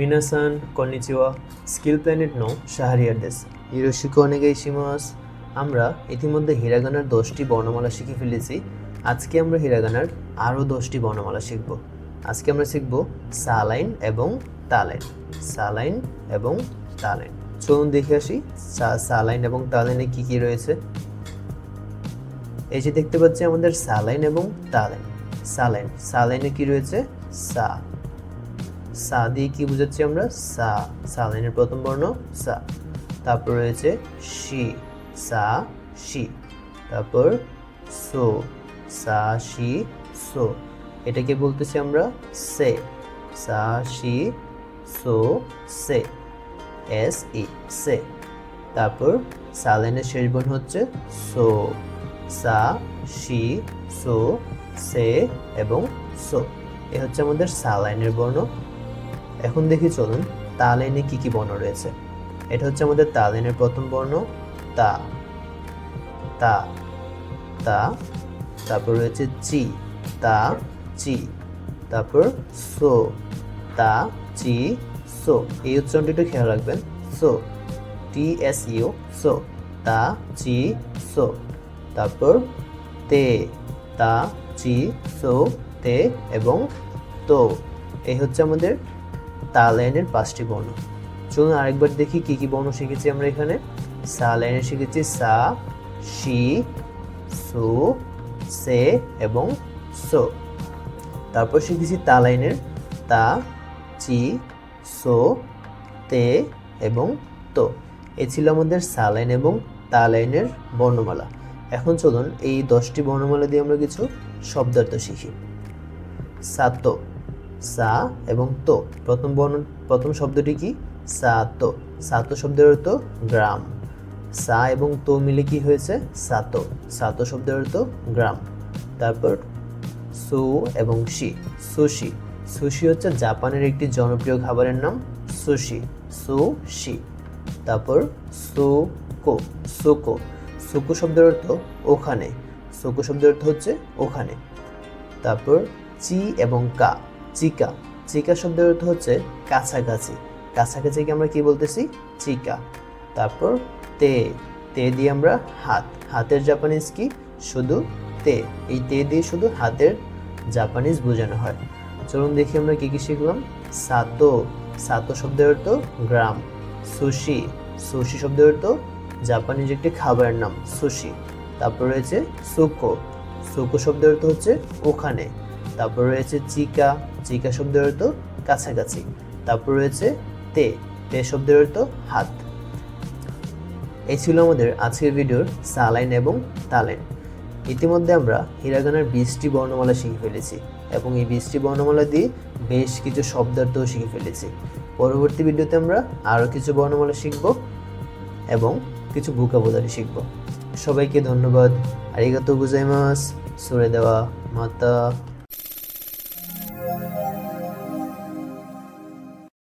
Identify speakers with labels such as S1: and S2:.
S1: মিনাসান কনিচিওয়া skill planet no Shahriar দেশ ইরোশিকো ওনেগাইশিমাস। আমরা ইতিমধ্যে হিরাগানার 10টি বর্ণমালা শিখে ফেলেছি। আজকে আমরা হিরাগানার আরও 10টি বর্ণমালা শিখব। আজকে আমরা শিখব সালাইন এবং তালেন। সালাইন এবং তালেন, চলুন দেখে আসি সালাইন এবং তালেনে কি কি রয়েছে। এই যে দেখতে পাচ্ছি আমাদের সালাইন এবং তালেন। সালাইনে কি রয়েছে? সা। সা দিয়ে কি বুঝাচ্ছি আমরা? সা। সালাইনের প্রথম বর্ণ সা। তারপর রয়েছে শি, সা শি। তারপর সো, সা শি সো। এটাকে বলতেছি আমরা সে। সা শি সো সে, এস ই সে। তারপর সালাইনের শেষ বর্ণ হচ্ছে সো। সা শি সো সে এবং সো। এ হচ্ছে আমাদের সালাইনের বর্ণ। এখন দেখি চলুন তালেনে কি কি বর্ণ রয়েছে। এটা হচ্ছে আমাদের তালেনের প্রথম বর্ণ তা। তা তা। তারপর রয়েছে চি, তা চি। তারপর সো, তা চি সো। এই উচ্চারণটি একটু খেয়াল রাখবেন। So, T S U so, তা চি সো। তারপর তে, তা চি সো তে এবং তো। এই হচ্ছে আমাদের তালেনের 5টি বর্ণ। চলুন আরেকবার দেখি কি কি বর্ণ শিখেছি আমরা এখানে। সালাইনে শিখেছি সা শি সু সে এবং সো। তারপর শিখেছি তালাইনের তা চি সো তে এবং তো। এ ছিল আমাদের সালাইন এবং তালাইনের বর্ণমালা। এখন চলুন এই 10টি বর্ণমালা দিয়ে আমরা কিছু শব্দার্থ শিখি। সাতো, সা এবং তো। প্রথম শব্দটি কি? সাতো। সাতো শব্দের অর্থ গ্রাম। সা এবং তো মিলে কি হয়েছে? সাতো। সাতো শব্দের অর্থ গ্রাম। তারপর সু এবং শি, সুশি। সুশি হচ্ছে জাপানের একটি জনপ্রিয় খাবারের নাম সুশি, সুশি। তারপর সুকো, সুকো। সুকো শব্দের অর্থ ওখানে। সুকো শব্দের অর্থ হচ্ছে ওখানে। তারপর চি এবং কা, চিকা। চিকা শব্দের অর্থ হচ্ছে কাছাকাছি। কাছাকাছিকে আমরা কি বলতেছি? চিকা। তারপর তে, তে দিয়ে আমরা হাত। হাতের জাপানিজ কি? শুধু তে। এই তে দিয়ে শুধু হাতের জাপানিজ বোঝানো হয়। চলুন দেখি আমরা কি কি শিখলাম। সাতো, সাতো শব্দের অর্থ গ্রাম। সুশি, সুশি শব্দের অর্থ জাপানিজ একটি খাবারের নাম সুশি। তারপর রয়েছে সুকো, সুকো শব্দের অর্থ হচ্ছে ওখানে। তারপর রয়েছে চিকা, চিকা শব্দের অর্থ কাছাকাছি। তারপর রয়েছে তে, তে শব্দের অর্থ হাত। এই ছিল আমাদের আজকের ভিডিওর সালাইন এবং তালেন। ইতিমধ্যে আমরা হিরাগানার 20টি বর্ণমালা শিখে ফেলেছি এবং এই 20টি বর্ণমালা দিয়ে বেশ কিছু শব্দার্থও শিখে ফেলেছি। পরবর্তী ভিডিওতে আমরা আরও কিছু বর্ণমালা শিখব এবং কিছু ভোকাবুলারি শিখব। সবাইকে ধন্যবাদ। আরিগাতো গোজাইমাস। সরে দেওয়া মাতা।